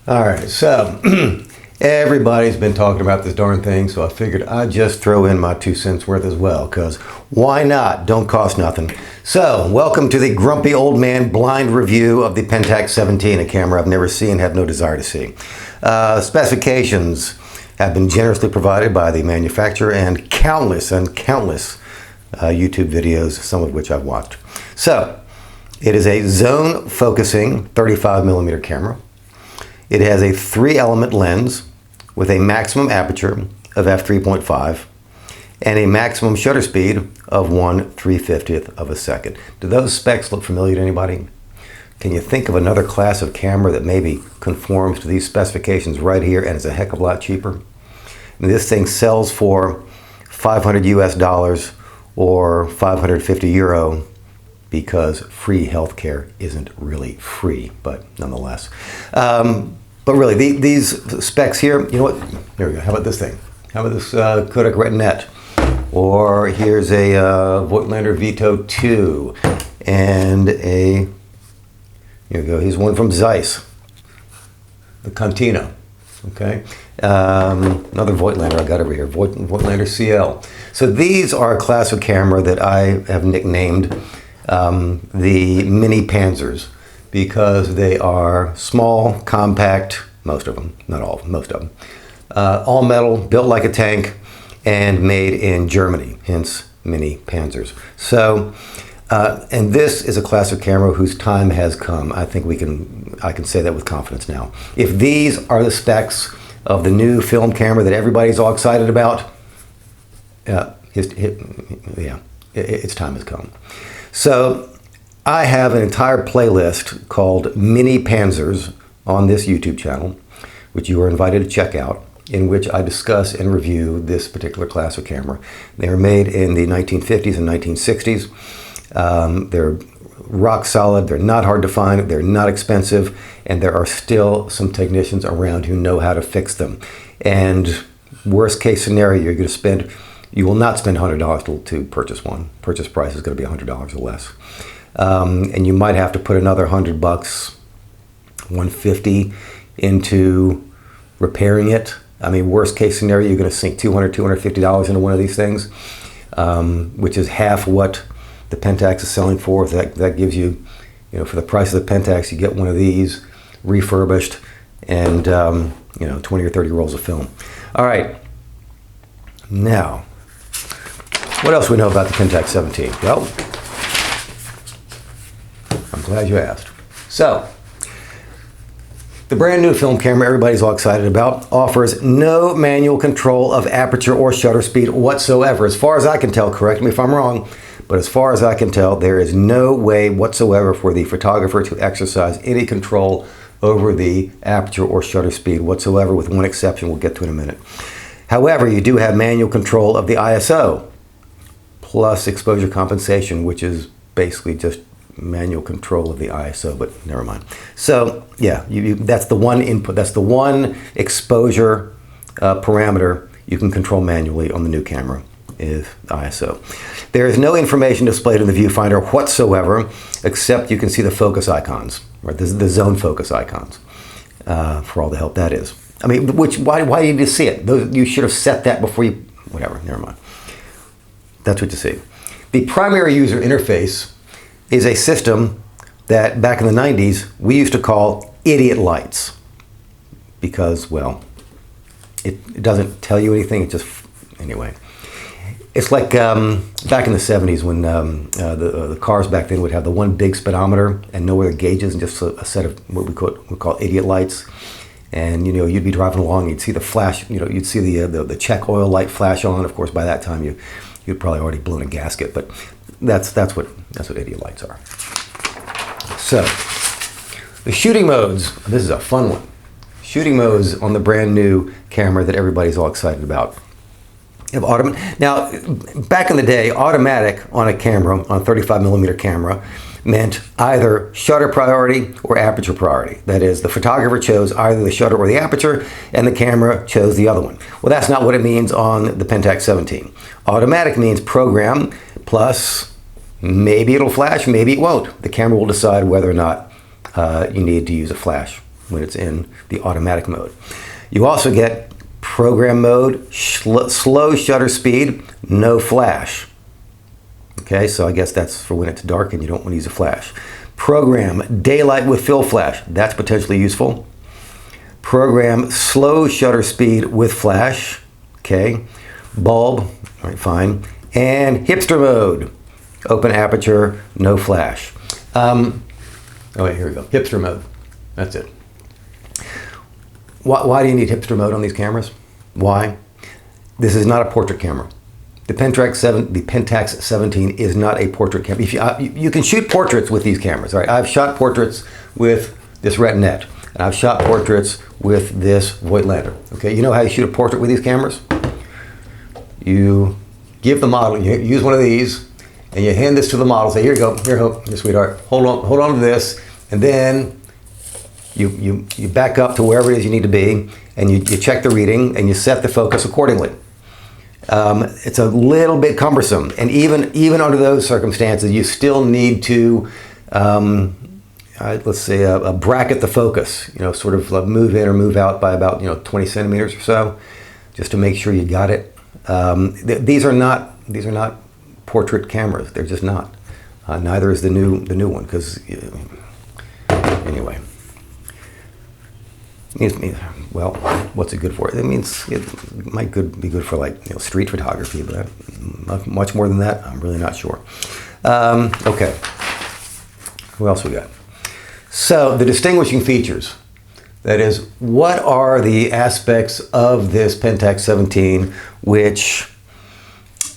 All right, so everybody's been talking about this darn thing, so I figured I'd just throw in my 2 cents worth as well, because why not? Don't cost nothing. So, welcome to the grumpy old man blind review of the Pentax 17, a camera I've never seen, have no desire to see. Specifications have been generously provided by the manufacturer and countless YouTube videos, some of which I've watched. So, it is a zone focusing 35mm camera. It has a 3-element lens with a maximum aperture of f3.5 and a maximum shutter speed of 1/350th of a second. Do those specs look familiar to anybody? Can you think of another class of camera that maybe conforms to these specifications right here and is a heck of a lot cheaper? I mean, this thing sells for $500 US or 550 euro because free healthcare isn't really free, but nonetheless. But really, these specs here, you know what? Here we go. How about this thing? How about this Kodak Retinette? Or here's a Voigtlander Vito 2 and a, here we go, here's one from Zeiss, the Contino. Okay, another Voigtlander I got over here, Voigtlander CL. So these are a class of camera that I have nicknamed the mini Panzers, because they are small, compact, most of them, not all of them, most of them, all metal, built like a tank, and made in Germany, hence mini Panzers. So, and this is a class of camera whose time has come. I think I can say that with confidence now. If these are the specs of the new film camera that everybody's all excited about, its time has come. So I have an entire playlist called Mini Panzers on this YouTube channel, which you are invited to check out, in which I discuss and review this particular class of camera. They were made in the 1950s and 1960s. They're rock solid, they're not hard to find, they're not expensive, and there are still some technicians around who know how to fix them. And worst case scenario, you will not spend $100 to purchase one. Purchase price is going to be $100 or less. And you might have to put another $100, $150 into repairing it. I mean, worst case scenario, you're going to sink $200, $250 into one of these things, which is half what the Pentax is selling for. That gives you, for the price of the Pentax, you get one of these refurbished and, 20 or 30 rolls of film. All right. Now, what else do we know about the Pentax 17? Well, I'm glad you asked. So, the brand new film camera everybody's all excited about offers no manual control of aperture or shutter speed whatsoever. As far as I can tell, correct me if I'm wrong, but as far as I can tell, there is no way whatsoever for the photographer to exercise any control over the aperture or shutter speed whatsoever, with one exception we'll get to in a minute. However, you do have manual control of the ISO, plus exposure compensation, which is basically just manual control of the ISO, but never mind. So yeah, that's the one input, that's the one exposure parameter you can control manually on the new camera, is ISO. There is no information displayed in the viewfinder whatsoever, except you can see the focus icons, right? The zone focus icons, for all the help that is. I mean, why did you see it? You should have set that before you, whatever, never mind. That's what you see. The primary user interface is a system that back in the 90s we used to call idiot lights, because, well, it doesn't tell you anything, it just, anyway. It's like back in the 70s when the cars back then would have the one big speedometer and no other gauges and just a set of what we call idiot lights. And you'd be driving along, you'd see the flash, you'd see the check oil light flash on. Of course, by that time you'd probably already blown a gasket, but that's what idiot lights are. So the shooting modes. This is a fun one. Shooting modes on the brand new camera that everybody's all excited about. Now, back in the day, automatic on a camera, on a 35mm camera, meant either shutter priority or aperture priority. That is, the photographer chose either the shutter or the aperture, and the camera chose the other one. Well, that's not what it means on the Pentax 17. Automatic means program plus maybe it'll flash, maybe it won't. The camera will decide whether or not you need to use a flash when it's in the automatic mode. You also get program mode, slow shutter speed, no flash. Okay, so I guess that's for when it's dark and you don't want to use a flash. Program daylight with fill flash, that's potentially useful. Program slow shutter speed with flash, okay. Bulb, all right, fine. And hipster mode, open aperture, no flash. Oh wait, here we go, hipster mode, that's it. Why do you need hipster mode on these cameras? Why? This is not a portrait camera. The Pentax 17 is not a portrait camera. You can shoot portraits with these cameras, all right? I've shot portraits with this Retinette, and I've shot portraits with this Voigtlander, okay? You know how you shoot a portrait with these cameras? You give the model, you use one of these, and you hand this to the model, say, here you go, here, sweetheart, hold on to this, and then you back up to wherever it is you need to be, and you check the reading, and you set the focus accordingly. It's a little bit cumbersome, and even under those circumstances, you still need to, let's say, bracket the focus. You know, sort of move in or move out by about 20 centimeters or so, just to make sure you got it. These are not portrait cameras. They're just not. Neither is the new one, because anyway. Well, what's it good for? It means it might be good for street photography, but much more than that, I'm really not sure. Okay, what else we got? So the distinguishing features. That is, what are the aspects of this Pentax 17 which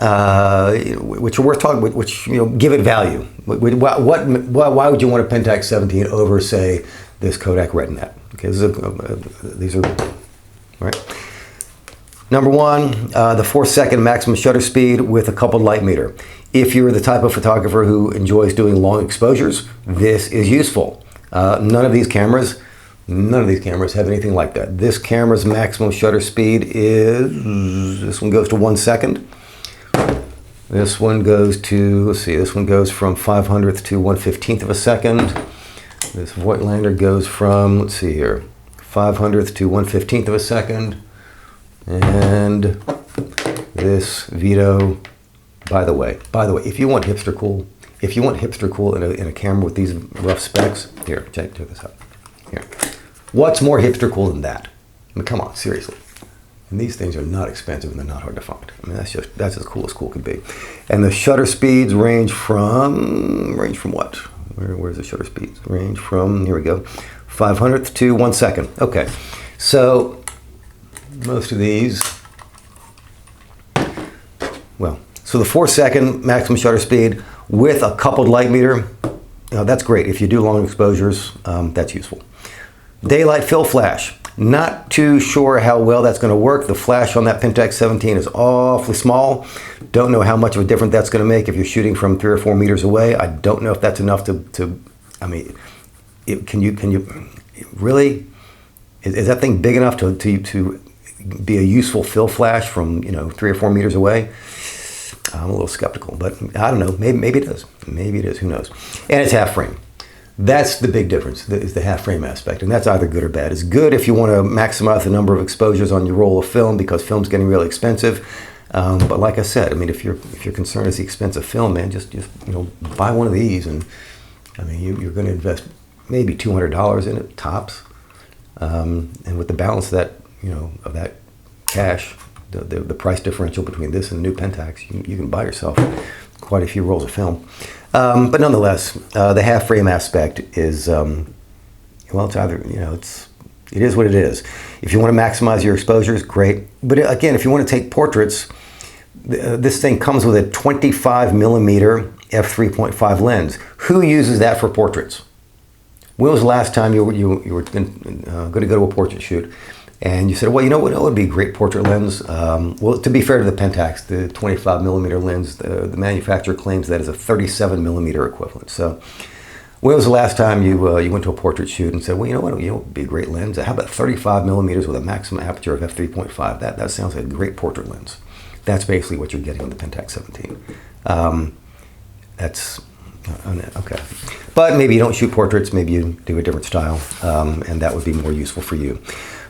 are worth talking, which give it value? Why would you want a Pentax 17 over, say, this Kodak Retinette? Okay, these are right. Number one, the 4-second maximum shutter speed with a coupled light meter. If you're the type of photographer who enjoys doing long exposures, this is useful. None of these cameras have anything like that. This camera's maximum shutter speed is, this one goes to 1 second. This one goes to, let's see, this one goes from 500th to 1/15th of a second. This Voigtlander goes from, let's see here, 500th to 1/15th of a second. And this Vito, by the way, if you want hipster cool in a camera with these rough specs, here, check this out. Here. What's more hipster cool than that? I mean, come on, seriously. And these things are not expensive and they're not hard to find. I mean, that's as cool as cool can be. And the shutter speeds range from what? Where's the shutter speeds? Range from, here we go, 500th to 1 second. Okay, so most of these, well, so the 4-second maximum shutter speed with a coupled light meter, that's great. If you do long exposures, that's useful. Daylight fill flash. Not too sure how well that's going to work. The flash on that Pentax 17 is awfully small. Don't know how much of a difference that's going to make if you're shooting from 3 or 4 meters away. I don't know if that's enough to I mean, can you really, is that thing big enough to be a useful fill flash from 3 or 4 meters away? I'm a little skeptical, but I don't know. Maybe it is. Maybe it is. Who knows? And it's half frame. That's the big difference, is the half frame aspect, and that's either good or bad. It's good if you want to maximize the number of exposures on your roll of film, because film's getting really expensive. But like I said, I mean, if your concern is the expense of film, man, just buy one of these, and I mean, you're going to invest maybe $200 in it tops, and with the balance of that of that cash, the price differential between this and the new Pentax, you can buy yourself quite a few rolls of film. But nonetheless, the half frame aspect is, well, it's either, it is what it is. If you want to maximize your exposures, great. But again, if you want to take portraits, this thing comes with a 25 millimeter f3.5 lens. Who uses that for portraits? When was the last time you were going to go to a portrait shoot and you said, well, you know what, it would be a great portrait lens? Well, to be fair to the Pentax, the 25 millimeter lens, the manufacturer claims that is a 37 millimeter equivalent. So when was the last time you went to a portrait shoot and said, well, you know what, it would be a great lens? How about 35 millimeters with a maximum aperture of f3.5? That sounds like a great portrait lens. That's basically what you're getting with the Pentax 17. Okay. But maybe you don't shoot portraits, maybe you do a different style, and that would be more useful for you.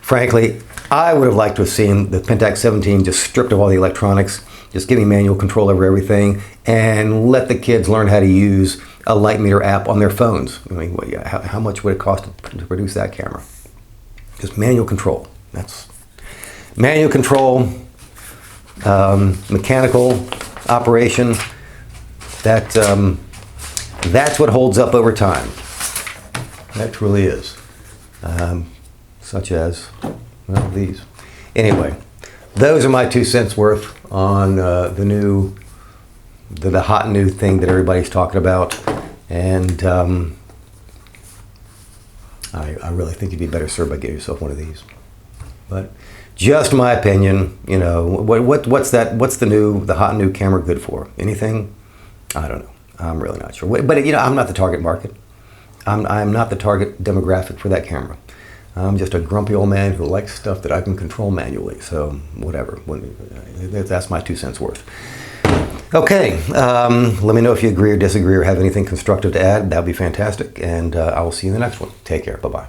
Frankly, I would have liked to have seen the Pentax 17 just stripped of all the electronics, just give me manual control over everything, and let the kids learn how to use a light meter app on their phones. I mean, how much would it cost to produce that camera? Just manual control. That's manual control, mechanical operation. That's what holds up over time. That truly is. Such as, well, these. Anyway, those are my 2 cents worth on the hot new thing that everybody's talking about. And I really think you'd be better served by getting yourself one of these. But just my opinion, you know, what's the hot new camera good for? Anything? I don't know. I'm really not sure. But you know, I'm not the target market. I'm not the target demographic for that camera. I'm just a grumpy old man who likes stuff that I can control manually. So whatever. That's my 2 cents worth. Okay. Let me know if you agree or disagree or have anything constructive to add. That'd be fantastic. And I will see you in the next one. Take care. Bye-bye.